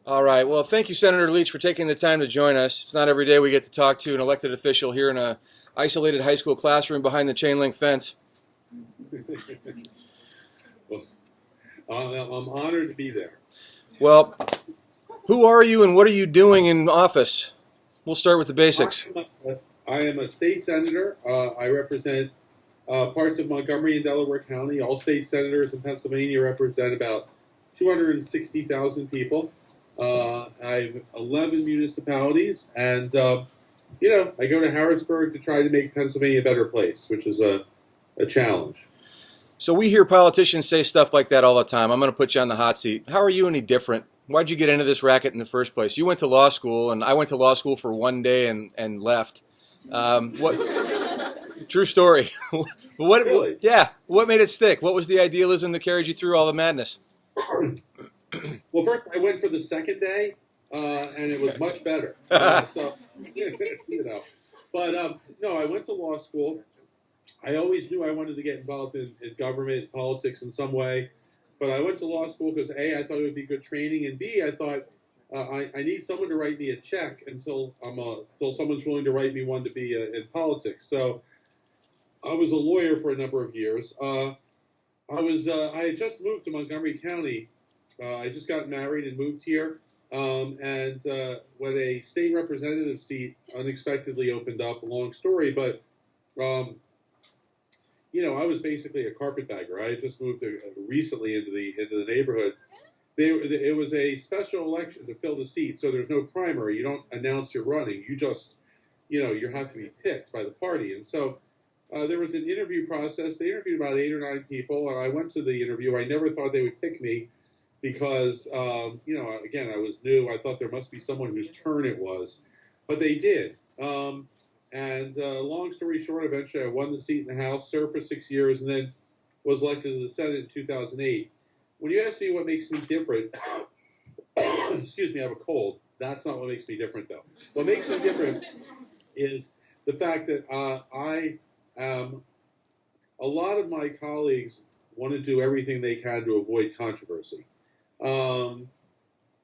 All right. Well, thank you, Senator Leach, for taking the time to join us. It's not every day we get to talk to an elected official here in a isolated high school classroom behind the chain link fence. Well, I'm honored to be there. Well, who are you and what are you doing in office? We'll start with the basics. I am a state senator. I represent parts of Montgomery and Delaware County. All state senators in Pennsylvania represent about 260,000 people. I have 11 municipalities, and I go to Harrisburg to try to make Pennsylvania a better place, which is a challenge. So we hear politicians say stuff like that all the time. I'm going to put you on the hot seat. How are you any different? Why'd you get into this racket in the first place? You went to law school, and I went to law school for one day and left. True story. Really? Yeah. What made it stick? What was the idealism that carried you through all the madness? Well, first I went for the second day, and it was much better. So, But no, I went to law school. I always knew I wanted to get involved in government, politics in some way. But I went to law school because A, I thought it would be good training, and B, I thought I need someone to write me a check until someone's willing to write me one to be in politics. So I was a lawyer for a number of years. I had just moved to Montgomery County. I just got married and moved here. And when a state representative seat unexpectedly opened up, a long story, but I was basically a carpetbagger. I had just moved recently into the neighborhood. It was a special election to fill the seat, so there's no primary. You don't announce you're running. You just, you have to be picked by the party. And so there was an interview process. They interviewed about 8 or 9 people, and I went to the interview. I never thought they would pick me because, again, I was new. I thought there must be someone whose turn it was, but they did. And long story short, eventually I won the seat in the House, served for 6 years, and then was elected to the Senate in 2008. When you ask me what makes me different, excuse me, I have a cold. That's not what makes me different, though. What makes me different is the fact that a lot of my colleagues want to do everything they can to avoid controversy. I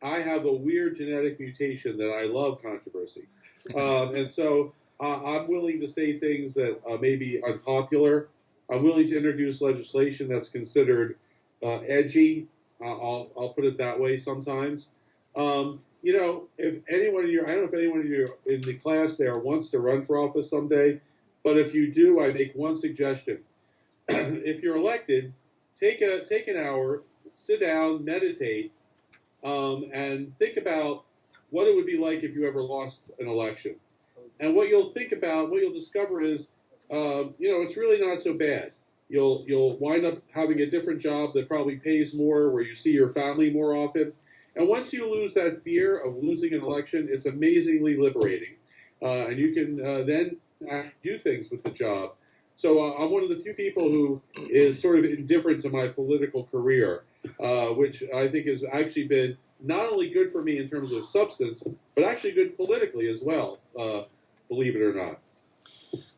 have a weird genetic mutation that I love controversy. And so I'm willing to say things that may be unpopular. I'm willing to introduce legislation that's considered edgy. I'll put it that way sometimes. If anyone of you, I don't know if anyone of you in the class there wants to run for office someday, but if you do, I make one suggestion. If you're elected, take an hour, sit down, meditate, and think about what it would be like if you ever lost an election. And what you'll discover is, it's really not so bad. You'll wind up having a different job that probably pays more, where you see your family more often. And once you lose that fear of losing an election, it's amazingly liberating. And you can then do things with the job. So I'm one of the few people who is sort of indifferent to my political career, which I think has actually been not only good for me in terms of substance, but actually good politically as well, believe it or not.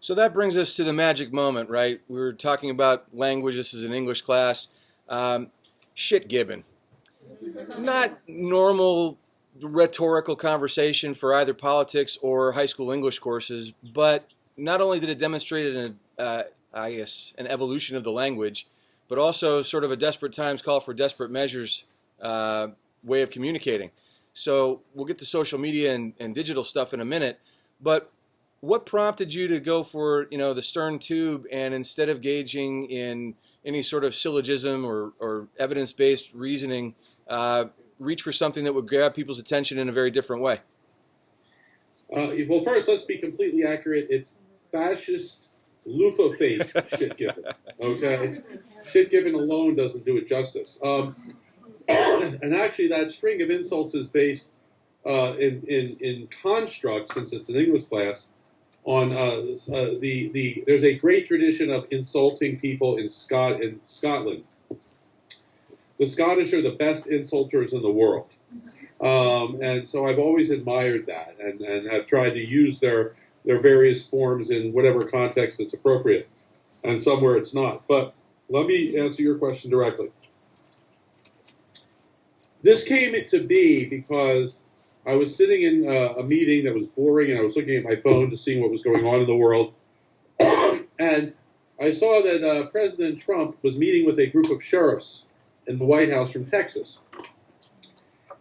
So that brings us to the magic moment, right? We were talking about language. This is an English class. Shit gibbon. Not normal rhetorical conversation for either politics or high school English courses, but not only did it demonstrate an evolution of the language, but also sort of a desperate times call for desperate measures way of communicating. So we'll get to social media and digital stuff in a minute, but what prompted you to go for, the stern tube and instead of gauging in any sort of syllogism or evidence-based reasoning, reach for something that would grab people's attention in a very different way? Well, first, let's be completely accurate. It's fascist, loofah-faced shit given. Okay? Shit given alone doesn't do it justice. And actually, that string of insults is based in construct, since it's an English class, on there's a great tradition of insulting people in Scotland. The Scottish are the best insulters in the world. And so I've always admired that and have tried to use their various forms in whatever context it's appropriate, and somewhere it's not. But let me answer your question directly. This came to be because I was sitting in a meeting that was boring, and I was looking at my phone to see what was going on in the world. And I saw that President Trump was meeting with a group of sheriffs in the White House from Texas.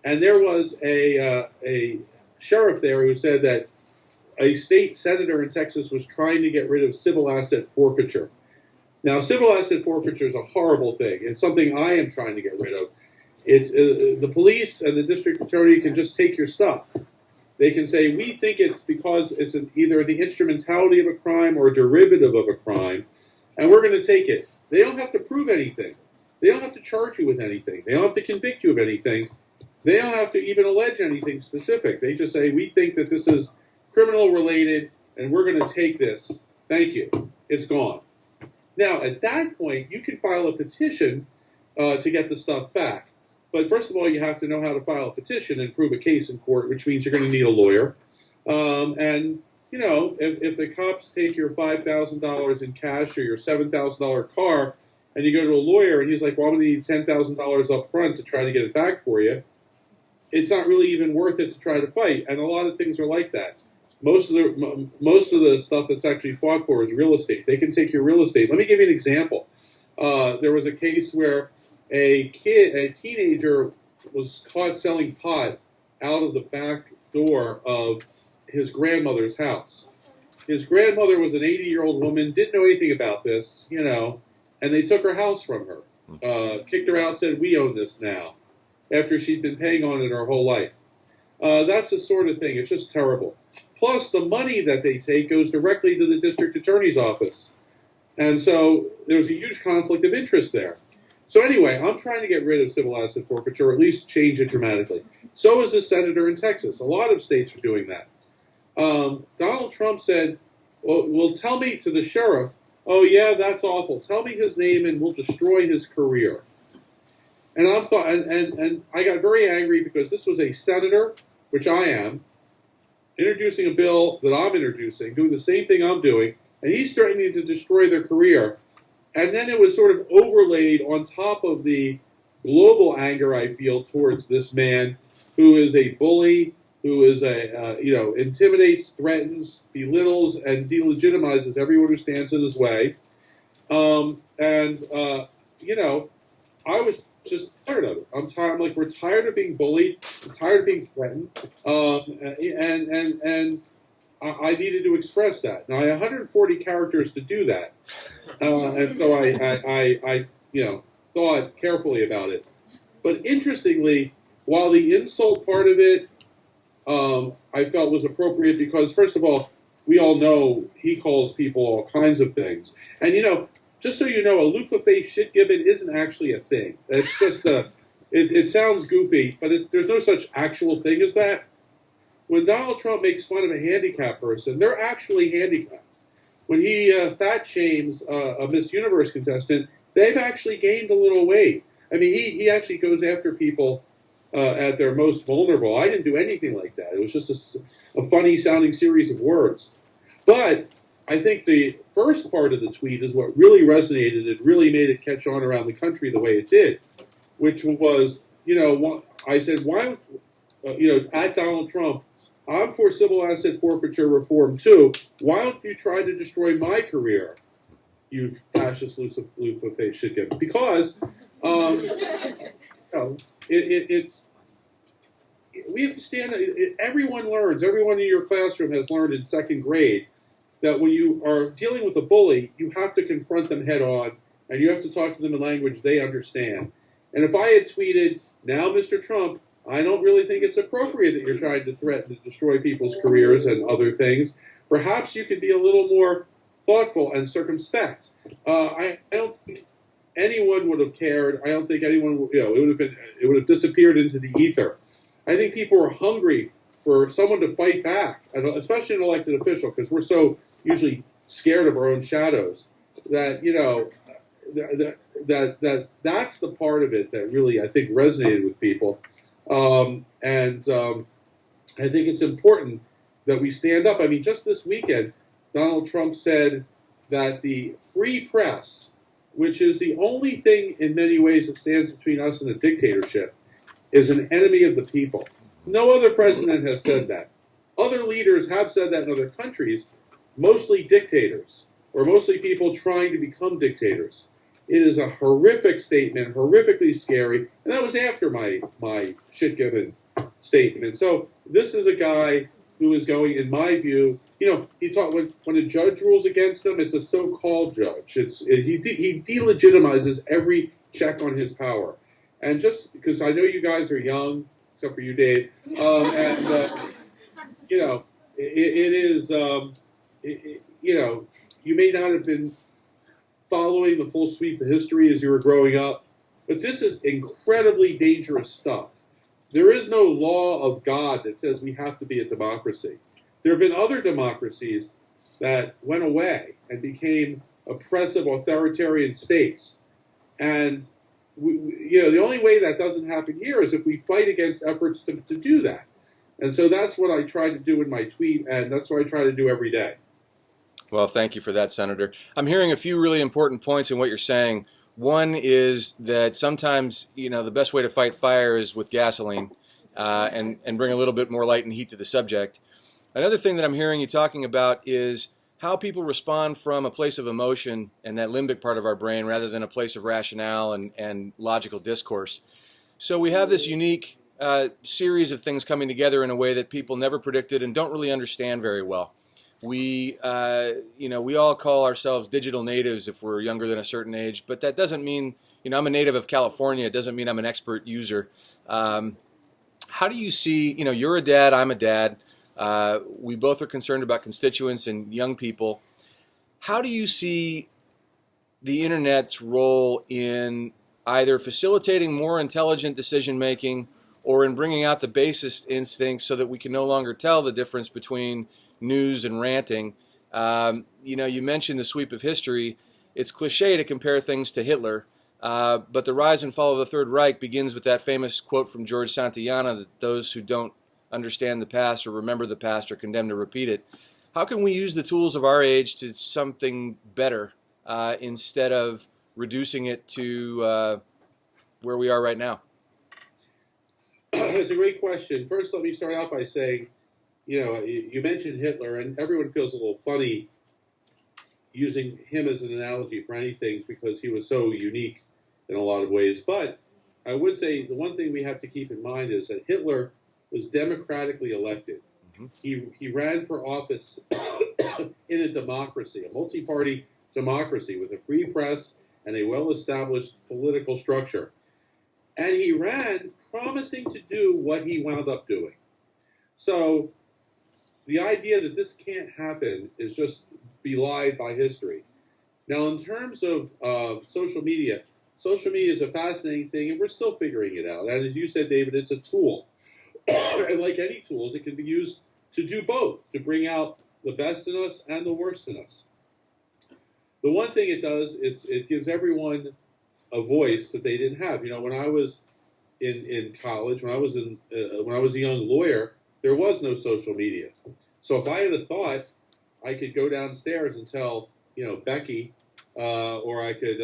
And there was a sheriff there who said that a state senator in Texas was trying to get rid of civil asset forfeiture. Now, civil asset forfeiture is a horrible thing. It's something I am trying to get rid of. It's the police and the district attorney can just take your stuff. They can say, we think it's because it's either the instrumentality of a crime or a derivative of a crime, and we're going to take it. They don't have to prove anything. They don't have to charge you with anything. They don't have to convict you of anything. They don't have to even allege anything specific. They just say, we think that this is criminal related, and we're going to take this. Thank you. It's gone. Now, at that point, you can file a petition to get the stuff back. But first of all, you have to know how to file a petition and prove a case in court, which means you're going to need a lawyer. And, you know, if the cops take your $5,000 in cash or your $7,000 car, and you go to a lawyer and he's like, well, I'm going to need $10,000 up front to try to get it back for you, it's not really even worth it to try to fight. And a lot of things are like that. Most of the stuff that's actually fought for is real estate. They can take your real estate. Let me give you an example. There was a case where a teenager was caught selling pot out of the back door of his grandmother's house. His grandmother was an 80-year-old woman, didn't know anything about this, you know, and they took her house from her, kicked her out, said, we own this now, after she'd been paying on it her whole life. That's the sort of thing. It's just terrible. Plus, the money that they take goes directly to the district attorney's office. And so there's a huge conflict of interest there. So anyway, I'm trying to get rid of civil asset forfeiture, or at least change it dramatically. So is the senator in Texas. A lot of states are doing that. Donald Trump said, well, tell me to the sheriff, oh, yeah, that's awful. Tell me his name and we'll destroy his career. And I got very angry because this was a senator, which I am, introducing a bill that I'm introducing, doing the same thing I'm doing, and he's threatening to destroy their career. And then it was sort of overlaid on top of the global anger I feel towards this man who is a bully, who is intimidates, threatens, belittles, and delegitimizes everyone who stands in his way. I was just tired of it. I'm tired. I'm like, we're tired of being bullied. I'm tired of being threatened. And I needed to express that. Now I had 140 characters to do that, and so I thought carefully about it. But interestingly, while the insult part of it I felt was appropriate because, first of all, we all know he calls people all kinds of things, and just so you know, a loofah-faced shit gibbon isn't actually a thing. It's just it sounds goofy, but there's no such actual thing as that. When Donald Trump makes fun of a handicapped person, they're actually handicapped. When he fat shames a Miss Universe contestant, they've actually gained a little weight. I mean, he actually goes after people at their most vulnerable. I didn't do anything like that. It was just a funny-sounding series of words. But I think the first part of the tweet is what really resonated. It really made it catch on around the country the way it did, which was, I said, why, at Donald Trump, I'm for civil asset forfeiture reform too. Why don't you try to destroy my career, you fascist loofah-faced shit gibbon? Because we have to stand. Everyone learns. Everyone in your classroom has learned in second grade that when you are dealing with a bully, you have to confront them head on, and you have to talk to them in language they understand. And if I had tweeted, now, Mr. Trump, I don't really think it's appropriate that you're trying to threaten to destroy people's careers and other things. Perhaps you could be a little more thoughtful and circumspect. I don't think anyone would have cared. I don't think anyone, it would have disappeared into the ether. I think people are hungry for someone to fight back, especially an elected official, because we're so usually scared of our own shadows that, that's the part of it that really, I think, resonated with people. I think it's important that we stand up. I mean, just this weekend, Donald Trump said that the free press, which is the only thing in many ways that stands between us and a dictatorship, is an enemy of the people. No other president has said that. Other leaders have said that in other countries, mostly dictators, or mostly people trying to become dictators. It is a horrific statement, horrifically scary, and that was after my shit-given statement. And so this is a guy who is going, in my view, he taught when a judge rules against him, it's a so-called judge. He delegitimizes every check on his power. And just because I know you guys are young, except for you, Dave, you may not have been following the full sweep of history as you were growing up, but this is incredibly dangerous stuff. There is no law of God that says we have to be a democracy. There have been other democracies that went away and became oppressive, authoritarian states. And the only way that doesn't happen here is if we fight against efforts to do that. And so that's what I try to do in my tweet, and that's what I try to do every day. Well, thank you for that, Senator. I'm hearing a few really important points in what you're saying. One is that sometimes, the best way to fight fire is with gasoline and bring a little bit more light and heat to the subject. Another thing that I'm hearing you talking about is how people respond from a place of emotion and that limbic part of our brain rather than a place of rationale and logical discourse. So we have this unique series of things coming together in a way that people never predicted and don't really understand very well. We all call ourselves digital natives if we're younger than a certain age, but that doesn't mean, I'm a native of California. It doesn't mean I'm an expert user. How do you see, you're a dad, I'm a dad. We both are concerned about constituents and young people. How do you see the internet's role in either facilitating more intelligent decision making or in bringing out the basest instincts so that we can no longer tell the difference between news and ranting? You mentioned the sweep of history. It's cliche to compare things to Hitler, but the rise and fall of the Third Reich begins with that famous quote from George Santayana that those who don't understand the past or remember the past are condemned to repeat it. How can we use the tools of our age to something better instead of reducing it to where we are right now? It's a great question. First, let me start out by saying, you mentioned Hitler, and everyone feels a little funny using him as an analogy for anything because he was so unique in a lot of ways. But I would say the one thing we have to keep in mind is that Hitler was democratically elected. Mm-hmm. He ran for office in a democracy, a multi-party democracy with a free press and a well-established political structure. And he ran promising to do what he wound up doing. So the idea that this can't happen is just belied by history. Now, in terms of social media is a fascinating thing, and we're still figuring it out. And as you said, David, it's a tool. And like any tools, it can be used to do both, to bring out the best in us and the worst in us. The one thing it does, it gives everyone a voice that they didn't have. When I was in college, when I was a young lawyer, there was no social media. So if I had a thought, I could go downstairs and tell, Becky, or I could,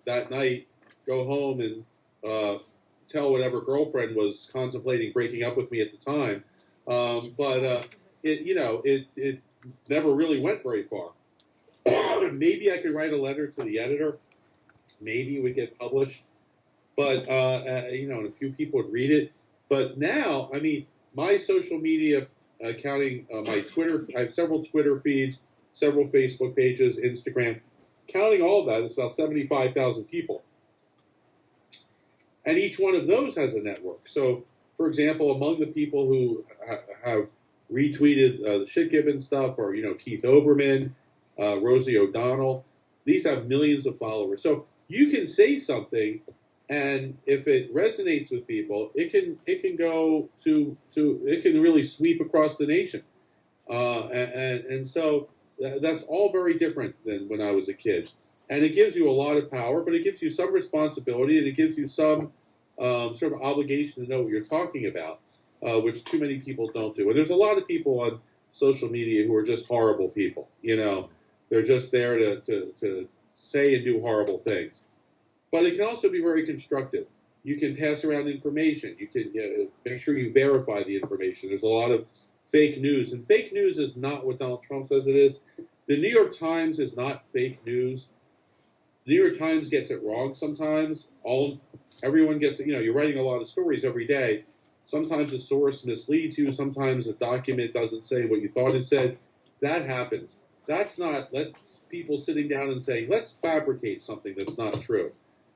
that night go home and tell whatever girlfriend was contemplating breaking up with me at the time. But it never really went very far. Maybe I could write a letter to the editor. Maybe it would get published. But, and a few people would read it. But now, my social media, counting my Twitter, I have several Twitter feeds, several Facebook pages, Instagram. Counting all of that, it's about 75,000 people. And each one of those has a network. So, for example, among the people who have retweeted the shit-given stuff are, Keith Olbermann, Rosie O'Donnell. These have millions of followers. So you can say something, and if it resonates with people, it can go to it can really sweep across the nation. And so that's all very different than when I was a kid. And it gives you a lot of power, but it gives you some responsibility, and it gives you some sort of obligation to know what you're talking about, which too many people don't do. And there's a lot of people on social media who are just horrible people. They're just there to say and do horrible things. But it can also be very constructive. You can pass around information. You can make sure you verify the information. There's a lot of fake news, and fake news is not what Donald Trump says it is. The New York Times is not fake news. The New York Times gets it wrong sometimes. Everyone gets it. You're writing a lot of stories every day. Sometimes a source misleads you. Sometimes a document doesn't say what you thought it said. That happens. That's not people sitting down and saying, let's fabricate something that's not true.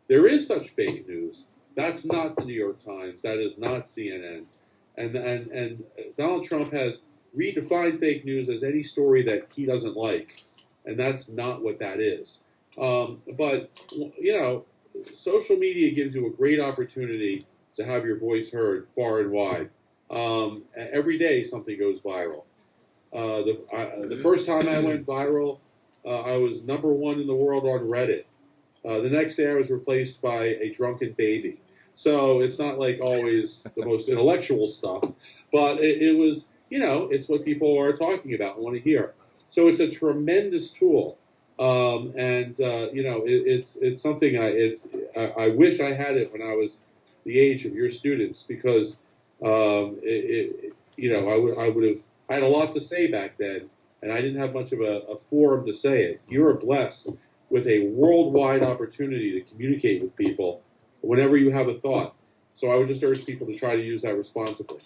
There is such fake news. That's not the New York Times. That is not CNN. And Donald Trump has redefined fake news as any story that he doesn't like. And that's not what that is. But social media gives you a great opportunity to have your voice heard far and wide. Every day something goes viral. The first time I went viral, I was #1 in the world on Reddit. The next day I was replaced by a drunken baby. So it's not like always the most intellectual stuff, but it was, it's what people are talking about and want to hear. So it's a tremendous tool. It's something I wish I had it when I was the age of your students, because I had a lot to say back then, and I didn't have much of a forum to say it. You're blessed with a worldwide opportunity to communicate with people whenever you have a thought. So I would just urge people to try to use that responsibly.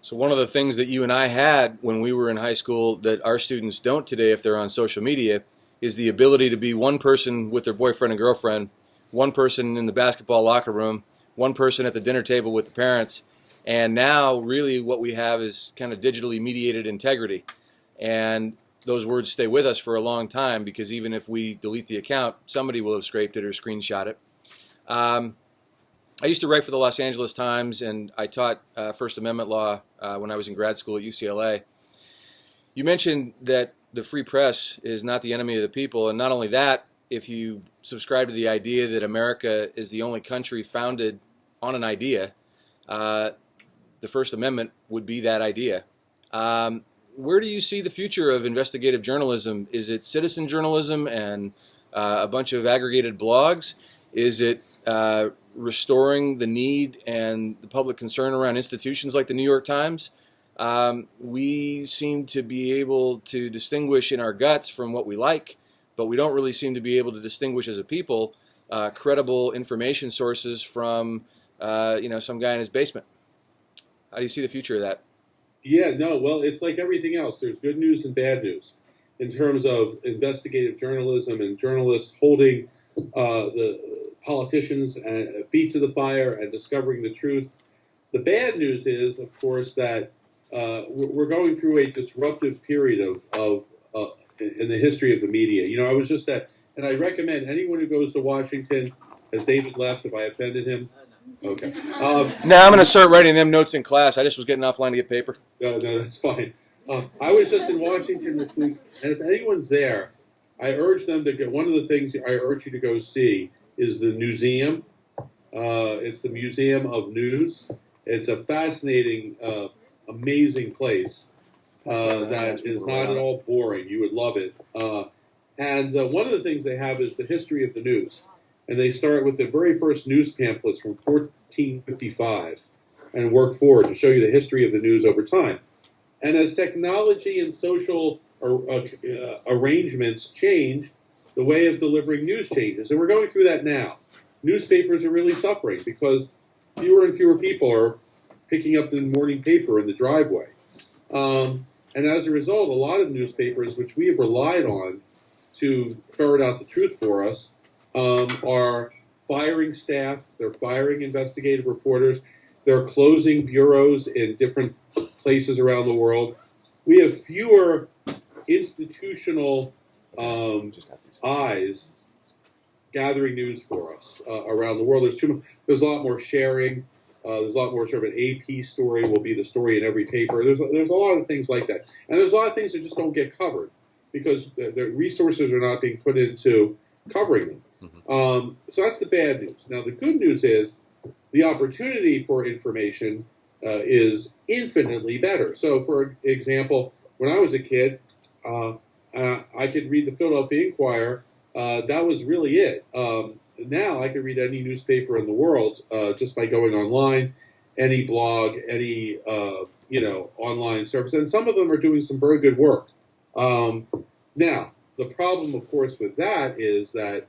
So one of the things that you and I had when we were in high school that our students don't today if they're on social media is the ability to be one person with their boyfriend and girlfriend, one person in the basketball locker room, one person at the dinner table with the parents. And now really what we have is kind of digitally mediated integrity. And those words stay with us for a long time, because even if we delete the account, somebody will have scraped it or screenshot it. I used to write for the Los Angeles Times, and I taught First Amendment law when I was in grad school at UCLA. You mentioned that the free press is not the enemy of the people, and not only that, if you subscribe to the idea that America is the only country founded on an idea, the First Amendment would be that idea. Where do you see the future of investigative journalism? Is it citizen journalism and a bunch of aggregated blogs? Is it restoring the need and the public concern around institutions like the New York Times? We seem to be able to distinguish in our guts from what we like, but we don't really seem to be able to distinguish as a people credible information sources from some guy in his basement. How do you see the future of that? Yeah, no, well, it's like everything else. There's good news and bad news in terms of investigative journalism and journalists holding the politicians' feet to the fire and discovering the truth. The bad news is, of course, that we're going through a disruptive period in the history of the media. I was just and I recommend anyone who goes to Washington, has David left, if I offended him? Okay. Now I'm going to start writing them notes in class. I just was getting offline to get paper. No, that's fine. I was just in Washington this week, and if anyone's there, I urge them to get. One of the things I urge you to go see is the museum. It's the Museum of News. It's a fascinating, amazing place that is not at all boring. You would love it. And one of the things they have is the history of the news. And they start with the very first news pamphlets from 1455 and work forward to show you the history of the news over time. And as technology and social arrangements change, the way of delivering news changes. And we're going through that now. Newspapers are really suffering because fewer and fewer people are picking up the morning paper in the driveway. And as a result, a lot of newspapers, which we have relied on to ferret out the truth for us, are firing staff, they're firing investigative reporters, they're closing bureaus in different places around the world. We have fewer institutional eyes gathering news for us around the world. There's a lot more sharing. There's a lot more sort of an AP story will be the story in every paper. There's a lot of things like that. And there's a lot of things that just don't get covered because the resources are not being put into covering them. Mm-hmm. So that's the bad news. Now, the good news is the opportunity for information is infinitely better. So, for example, when I was a kid, I could read the Philadelphia Inquirer. That was really it. now I can read any newspaper in the world just by going online, any blog, any online service, and some of them are doing some very good work. Now, the problem, of course, with that is that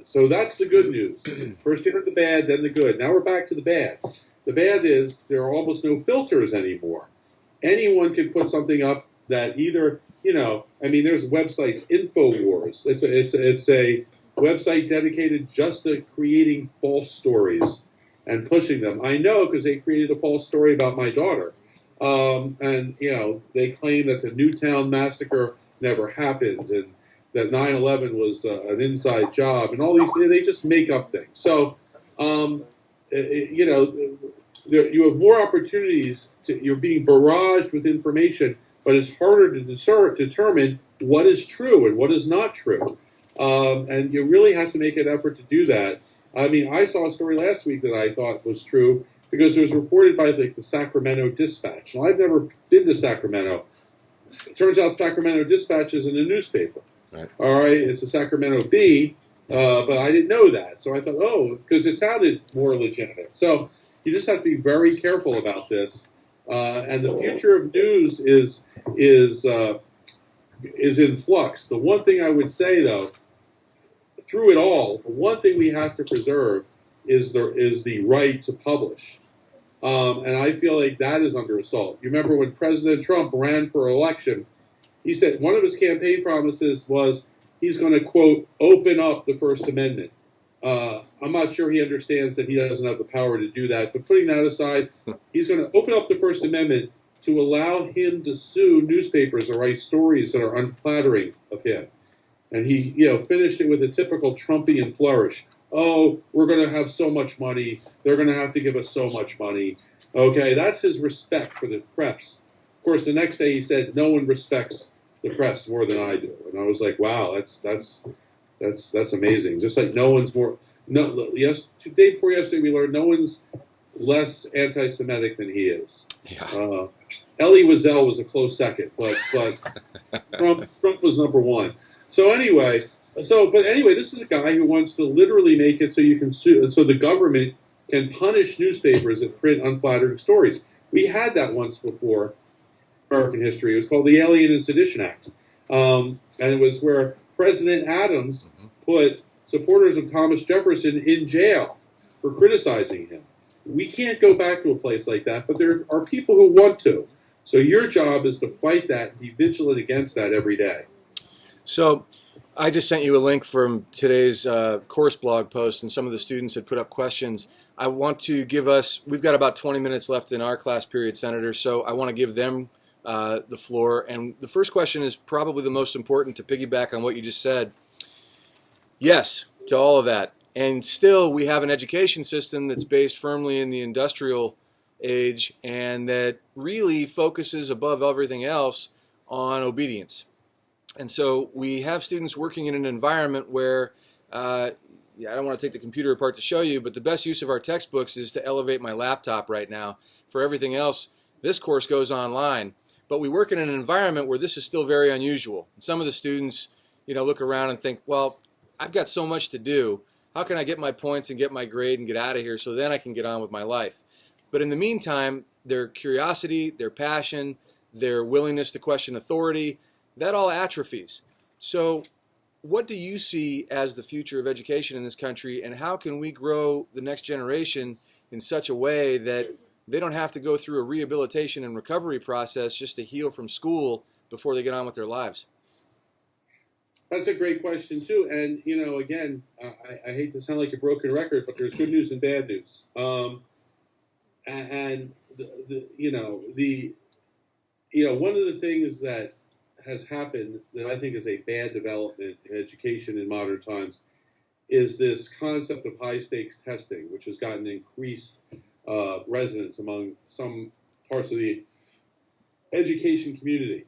so that's the good news. First you heard the bad, then the good. Now we're back to the bad. The bad is there are almost no filters anymore. Anyone can put something up that either, there's websites, InfoWars. It's a website dedicated just to creating false stories and pushing them. I know because they created a false story about my daughter. They claim that the Newtown massacre never happened and that 9/11 was an inside job and all these things. They just make up things. So, you have more opportunities. You're being barraged with information, but it's harder to determine what is true and what is not true. And you really have to make an effort to do that. I mean, I saw a story last week that I thought was true because it was reported by the Sacramento Dispatch. Now, I've never been to Sacramento. It turns out Sacramento Dispatch is in a newspaper. Right. All right, it's the Sacramento Bee, but I didn't know that. So I thought, because it sounded more legitimate. So you just have to be very careful about this. And the future of news is in flux. The one thing I would say, though, through it all, the one thing we have to preserve is the right to publish. And I feel like that is under assault. You remember when President Trump ran for election, he said one of his campaign promises was he's going to, quote, open up the First Amendment. I'm not sure he understands that he doesn't have the power to do that. But putting that aside, he's going to open up the First Amendment to allow him to sue newspapers or write stories that are unflattering of him. And he, finished it with a typical Trumpian flourish. Oh, we're going to have so much money. They're going to have to give us so much money. Okay, that's his respect for the press. Of course, the next day he said, no one respects the press more than I do. And I was like, wow, that's amazing. Just like no one's more. No, yes. Day before yesterday, we learned no one's less anti-Semitic than he is. Yeah. Elie Wiesel was a close second, but Trump was number one. So anyway, this is a guy who wants to literally make it so you can sue, so the government can punish newspapers that print unflattering stories. We had that once before in American history. It was called the Alien and Sedition Act, and it was where President Adams put supporters of Thomas Jefferson in jail for criticizing him. We can't go back to a place like that, but there are people who want to. So your job is to fight that and be vigilant against that every day. So I just sent you a link from today's course blog post, and some of the students had put up questions. I want to we've got about 20 minutes left in our class period, Senator, so I want to give them the floor. And the first question is probably the most important to piggyback on what you just said. Yes, to all of that. And still, we have an education system that's based firmly in the industrial age and that really focuses above everything else on obedience. And so we have students working in an environment where, I don't want to take the computer apart to show you, but the best use of our textbooks is to elevate my laptop right now. For everything else, this course goes online. But we work in an environment where this is still very unusual. And some of the students, look around and think, well, I've got so much to do. How can I get my points and get my grade and get out of here so then I can get on with my life? But in the meantime, their curiosity, their passion, their willingness to question authority, that all atrophies. So what do you see as the future of education in this country, and how can we grow the next generation in such a way that they don't have to go through a rehabilitation and recovery process just to heal from school before they get on with their lives? That's a great question, too. And, again, I hate to sound like a broken record, but there's good news and bad news. One of the things that has happened that I think is a bad development in education in modern times is this concept of high-stakes testing, which has gotten increased resonance among some parts of the education community,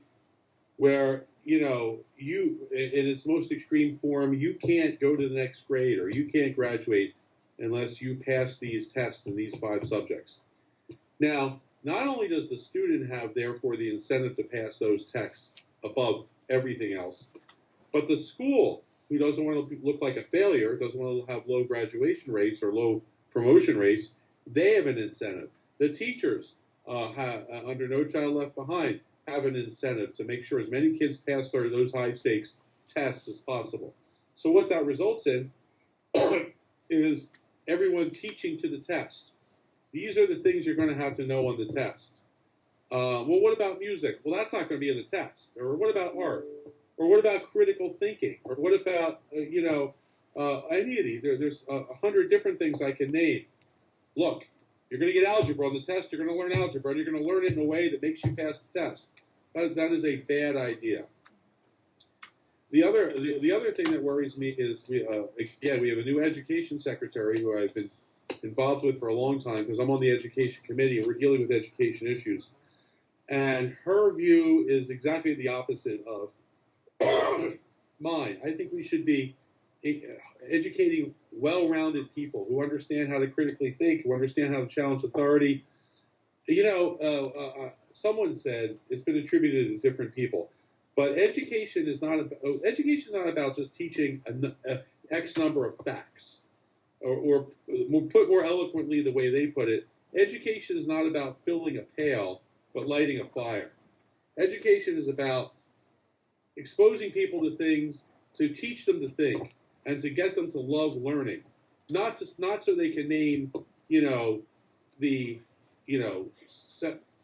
where, you, in its most extreme form, you can't go to the next grade or you can't graduate unless you pass these tests in these 5 subjects. Now, not only does the student have, therefore, the incentive to pass those tests above everything else, but the school who doesn't want to look like a failure, doesn't want to have low graduation rates or low promotion rates, they have an incentive. The teachers, under No Child Left Behind, have an incentive to make sure as many kids pass those high-stakes tests as possible. So what that results in is everyone teaching to the test. These are the things you're going to have to know on the test. Well, what about music? Well, that's not going to be in the test. Or what about art? Or what about critical thinking? Or what about, any of these? There's 100 different things I can name. Look, you're going to get algebra on the test. You're going to learn algebra, and you're going to learn it in a way that makes you pass the test. That is a bad idea. The other thing that worries me is, we have a new education secretary who I've been involved with for a long time because I'm on the education committee and we're dealing with education issues. And her view is exactly the opposite of mine. I think we should be educating well-rounded people who understand how to critically think, who understand how to challenge authority. Someone said, it's been attributed to different people, but education is not about just teaching X number of facts, or put more eloquently the way they put it, education is not about filling a pail, but lighting a fire. Education is about exposing people to things, to teach them to think, and to get them to love learning. Not so they can name, the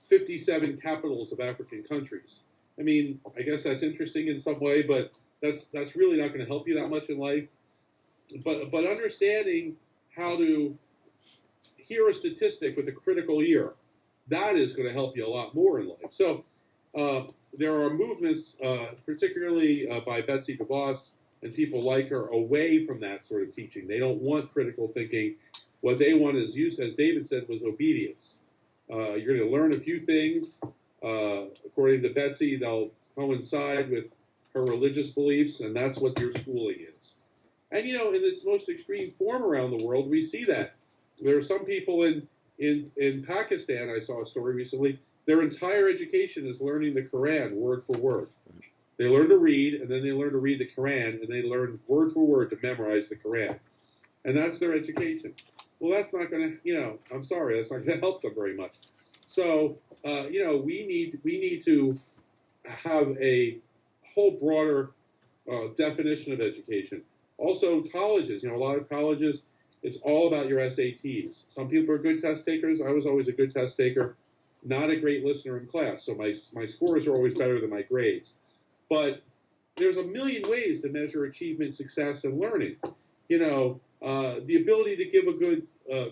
57 capitals of African countries. I mean, I guess that's interesting in some way, but that's really not going to help you that much in life. But understanding how to hear a statistic with a critical ear, that is going to help you a lot more in life. So there are movements, particularly by Betsy DeVos and people like her, away from that sort of teaching. They don't want critical thinking. What they want is, as David said, was obedience. You're going to learn a few things. According to Betsy, they'll coincide with her religious beliefs, and that's what your schooling is. And, in this most extreme form around the world, we see that. There are some people in Pakistan, I saw a story recently, their entire education is learning the Quran word for word. They learn to read, and then they learn to read the Quran, and they learn word for word to memorize the Quran. And that's their education. Well, that's not going to, I'm sorry, that's not going to help them very much. So, we need to have a whole broader definition of education. Also, colleges, a lot of colleges, it's all about your SATs. Some people are good test takers. I was always a good test taker, not a great listener in class. So my scores are always better than my grades. But there's a million ways to measure achievement, success, and learning. The ability to give a good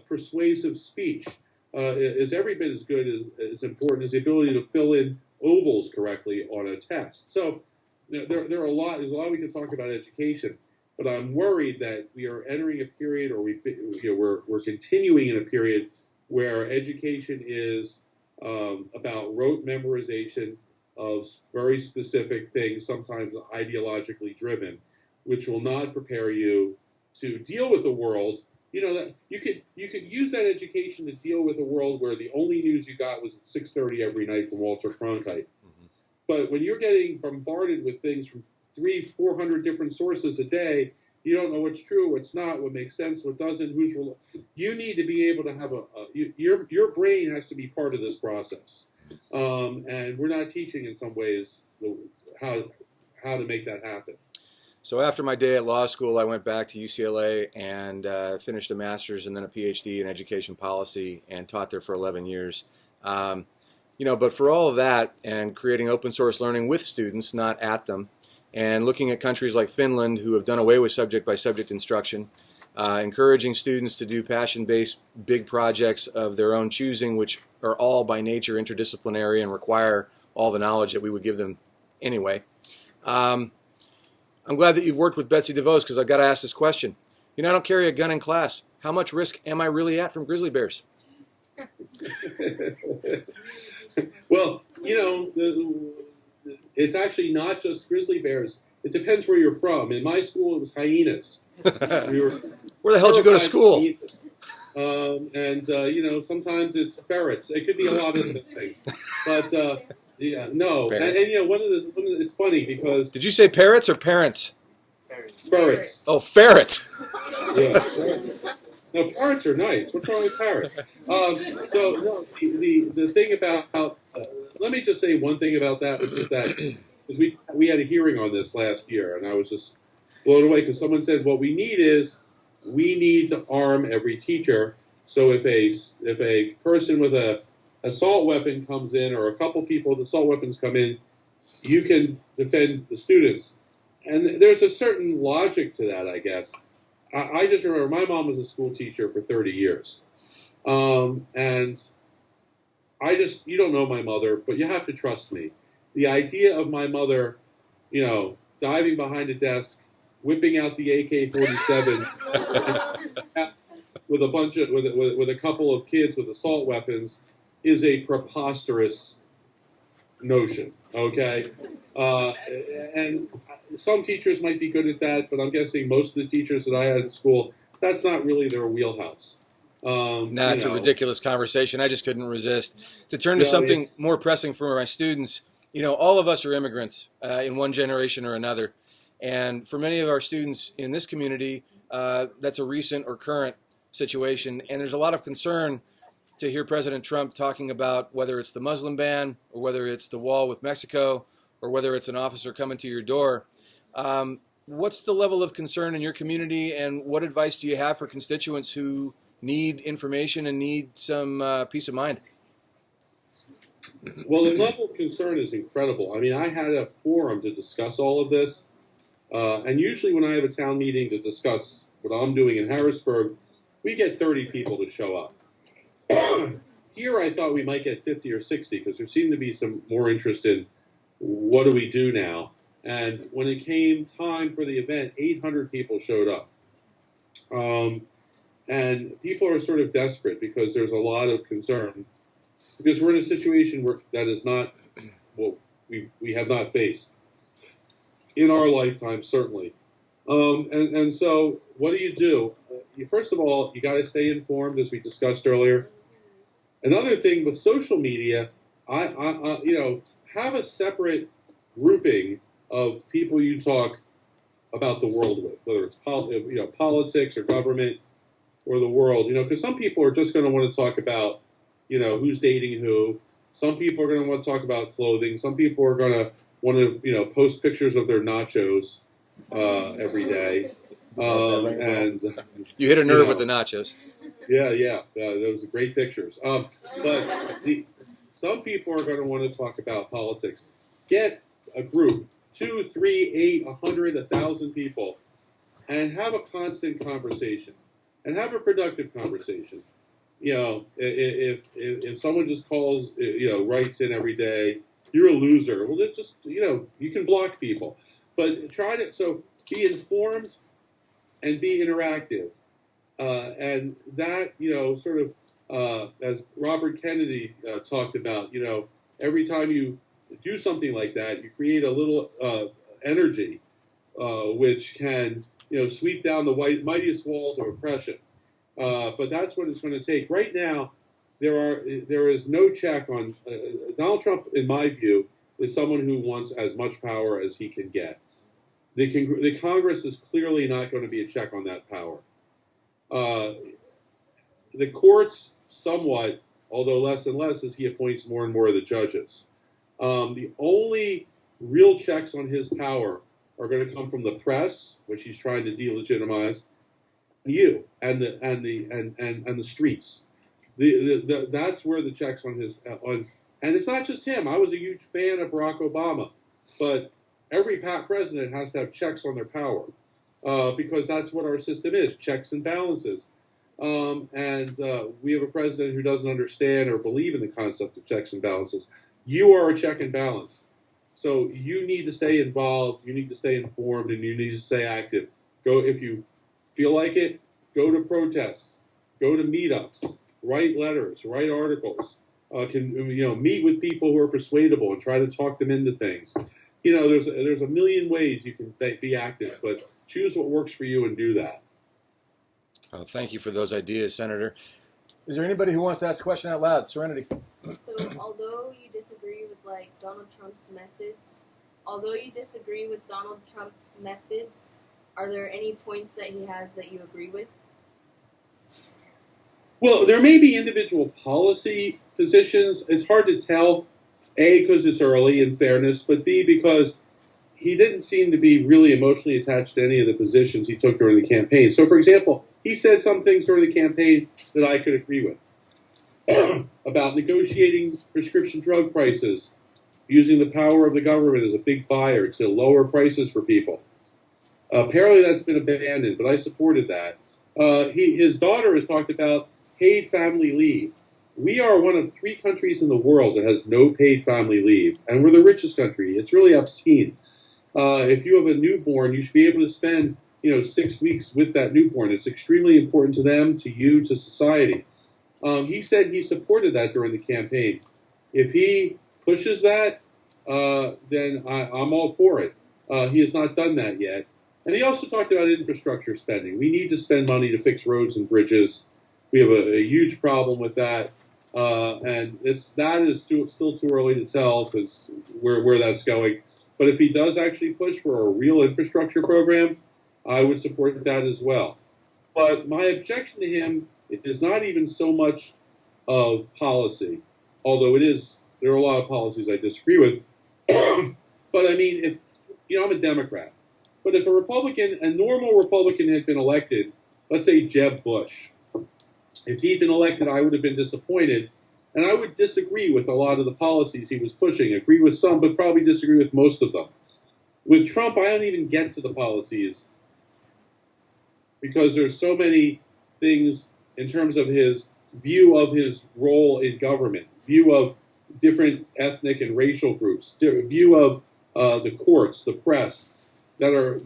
persuasive speech is every bit as good as important as the ability to fill in ovals correctly on a test. So there's a lot we can talk about education, but I'm worried that we are entering a period, or we're continuing in a period where education is about rote memorization of very specific things, sometimes ideologically driven, which will not prepare you to deal with the world. That you could use that education to deal with a world where the only news you got was at 6:30 every night from Walter Cronkite. Mm-hmm. But when you're getting bombarded with things from 300-400 different sources a day, you don't know what's true, what's not, what makes sense, what doesn't, you need to be able to have your brain has to be part of this process. And we're not teaching in some ways how to make that happen. So after my day at law school, I went back to UCLA and finished a master's and then a PhD in education policy and taught there for 11 years. But for all of that and creating open source learning with students, not at them, and looking at countries like Finland who have done away with subject-by-subject instruction, encouraging students to do passion-based big projects of their own choosing, which are all by nature interdisciplinary and require all the knowledge that we would give them anyway. I'm glad that you've worked with Betsy DeVos because I've got to ask this question. I don't carry a gun in class. How much risk am I really at from grizzly bears? Well, it's actually not just grizzly bears. It depends where you're from. In my school, it was hyenas. Where the hell did you go to school? Sometimes it's ferrets. It could be a lot of different things. But no. And one of the it's funny because did you say parrots or parents? Ferrets. Oh, ferret. Yeah. No, parrots are nice. What's wrong with parrots? So no, the thing about let me just say one thing about that, which is that because we had a hearing on this last year, and I was just blown away because someone said what we need to arm every teacher. So if a person with a assault weapon comes in, or a couple people with assault weapons come in, you can defend the students. And there's a certain logic to that, I guess. I just remember my mom was a school teacher for 30 years. And you don't know my mother, but you have to trust me. The idea of my mother, diving behind a desk, whipping out the AK-47 with a couple of kids with assault weapons is a preposterous notion. Okay, and some teachers might be good at that, but I'm guessing most of the teachers that I had in school, that's not really their wheelhouse. It's a ridiculous conversation. I just couldn't resist. To turn to something more pressing for my students, all of us are immigrants in one generation or another. And for many of our students in this community, that's a recent or current situation. And there's a lot of concern to hear President Trump talking about whether it's the Muslim ban or whether it's the wall with Mexico or whether it's an officer coming to your door. What's the level of concern in your community, and what advice do you have for constituents who need information and need some peace of mind? Well, the level of concern is incredible. I mean, I had a forum to discuss all of this. And usually when I have a town meeting to discuss what I'm doing in Harrisburg, we get 30 people to show up. Here I thought we might get 50 or 60 because there seemed to be some more interest in what do we do now. And when it came time for the event, 800 people showed up. And people are sort of desperate because there's a lot of concern. Because we're in a situation that is not what we have not faced in our lifetime, certainly. And so what do? First of all, you got to stay informed, as we discussed earlier. Another thing with social media, have a separate grouping of people you talk about the world with, whether it's politics or government or the world. Because some people are just going to want to talk about who's dating who. Some people are going to want to talk about clothing. Some people are going to want to post pictures of their nachos every day. And you hit a nerve with the nachos. Yeah. Those are great pictures. But some people are going to want to talk about politics. Get a group, 2, 3, 8, 100, 1,000 people, and have a constant conversation, and have a productive conversation. If someone just calls, writes in every day, you're a loser. Well, just you can block people, but be informed and be interactive. And that, as Robert Kennedy talked about, every time you do something like that, you create a little energy which can, sweep down the mightiest walls of oppression. But that's what it's going to take. Right now, there is no check on Donald Trump. In my view, is someone who wants as much power as he can get. The Congress is clearly not going to be a check on that power. The courts, somewhat, although less and less as he appoints more and more of the judges. The only real checks on his power are going to come from the press, which he's trying to delegitimize, you and the streets. That's where the checks on his and it's not just him. I was a huge fan of Barack Obama, but every president has to have checks on their power because that's what our system is: checks and balances. And we have a president who doesn't understand or believe in the concept of checks and balances. You are a check and balance, so you need to stay involved. You need to stay informed, and you need to stay active. Go if you feel like it. Go to protests. Go to meetups. Write letters. Write articles. Meet with people who are persuadable and try to talk them into things. There's a million ways you can be active, but choose what works for you and do that. Oh, thank you for those ideas, Senator. Is there anybody who wants to ask a question out loud? Serenity. So, although you disagree with Donald Trump's methods, are there any points that he has that you agree with? Well, there may be individual policy positions. It's hard to tell, A, because it's early, in fairness, but B, because he didn't seem to be really emotionally attached to any of the positions he took during the campaign. So, for example, he said some things during the campaign that I could agree with about negotiating prescription drug prices, using the power of the government as a big buyer to lower prices for people. Apparently that's been abandoned, but I supported that. His daughter has talked about paid family leave. We are one of 3 countries in the world that has no paid family leave, and we're the richest country. It's really obscene. If you have a newborn, you should be able to spend 6 weeks with that newborn. It's extremely important to them, to you, to society. He said he supported that during the campaign. If he pushes that, then I'm all for it. He has not done that yet. And he also talked about infrastructure spending. We need to spend money to fix roads and bridges. We have a huge problem with that. And that is still too early to tell because where that's going. But if he does actually push for a real infrastructure program, I would support that as well. But my objection to him is not even so much of policy, although there are a lot of policies I disagree with. But I mean, I'm a Democrat. But if a normal Republican had been elected, let's say Jeb Bush, if he'd been elected, I would have been disappointed. And I would disagree with a lot of the policies he was pushing, agree with some, but probably disagree with most of them. With Trump, I don't even get to the policies because there's so many things in terms of his view of his role in government, view of different ethnic and racial groups, view of the courts, the press, that are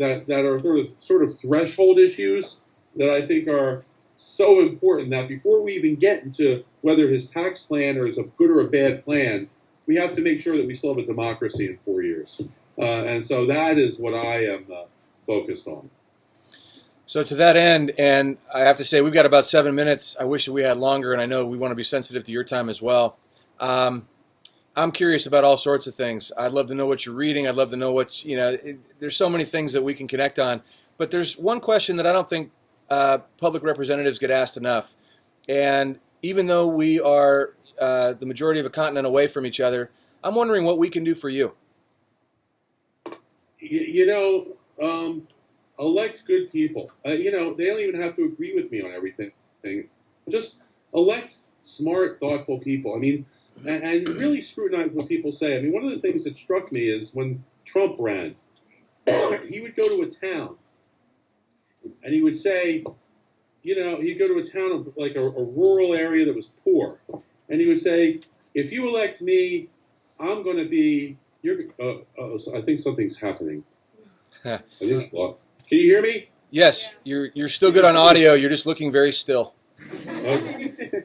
sort of threshold issues that I think are so important that before we even get into whether his tax plan is a good or a bad plan, we have to make sure that we still have a democracy in 4 years. And so that is what I am focused on. So to that end, and I have to say we've got about 7 minutes. I wish that we had longer, and I know we want to be sensitive to your time as well. I'm curious about all sorts of things. I'd love to know what you're reading. I'd love to know what, there's so many things that we can connect on. But there's one question that I don't think public representatives get asked enough. And even though we are the majority of a continent away from each other, I'm wondering what we can do for you. Elect good people. They don't even have to agree with me on everything. Just elect smart, thoughtful people. I mean, and really scrutinize what people say. I mean, one of the things that struck me is when Trump ran, he would go to a town and he would say, he'd go to a town of like a rural area that was poor. And he would say, if you elect me, I'm going to be, I think something's happening. I think it's locked. Can you hear me? Yes, you're still good on audio. You're just looking very still. Okay.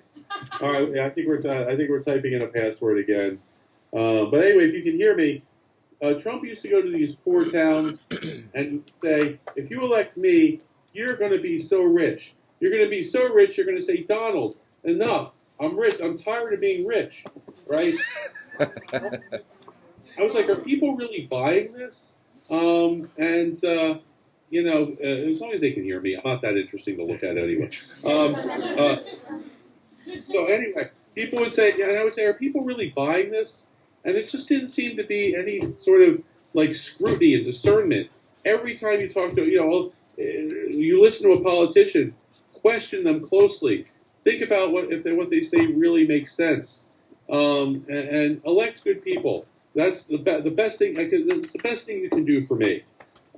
All right. Yeah, I think we're typing in a password again. But anyway, if you can hear me, Trump used to go to these poor towns and say, if you elect me, you're going to be so rich. You're going to be so rich, you're going to say, Donald, enough. I'm rich. I'm tired of being rich. Right? I was like, are people really buying this? As long as they can hear me, I'm not that interesting to look at anyway. So anyway, people would say, and I would say, are people really buying this? And it just didn't seem to be any sort of like scrutiny and discernment. Every time you talk to, you listen to a politician, question them closely, think about what they say really makes sense, and elect good people. That's the best thing. It's the best thing you can do for me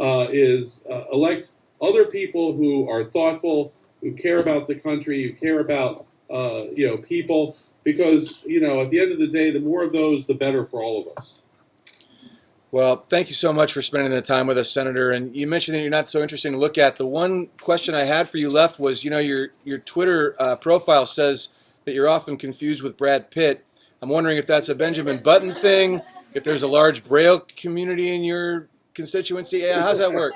is elect other people who are thoughtful, who care about the country, who care about people. Because at the end of the day, the more of those, the better for all of us. Well, thank you so much for spending the time with us, Senator. And you mentioned that you're not so interesting to look at. The one question I had for you left was, your Twitter profile says that you're often confused with Brad Pitt. I'm wondering if that's a Benjamin Button thing, if there's a large Braille community in your constituency. Yeah, how's that work?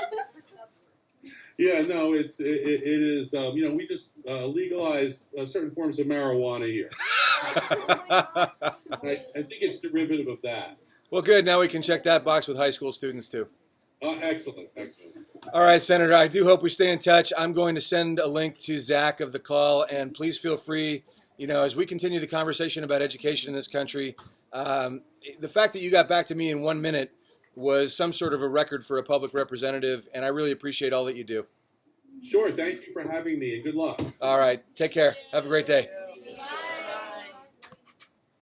Yeah, no, it is. We just legalized certain forms of marijuana here. I think it's derivative of that. Well, good. Now we can check that box with high school students too. Excellent. All right, Senator, I do hope we stay in touch. I'm going to send a link to Zach of the call, and please feel free, as we continue the conversation about education in this country, the fact that you got back to me in 1 minute was some sort of a record for a public representative, and I really appreciate all that you do. Sure. Thank you for having me, and good luck. All right. Take care. Have a great day.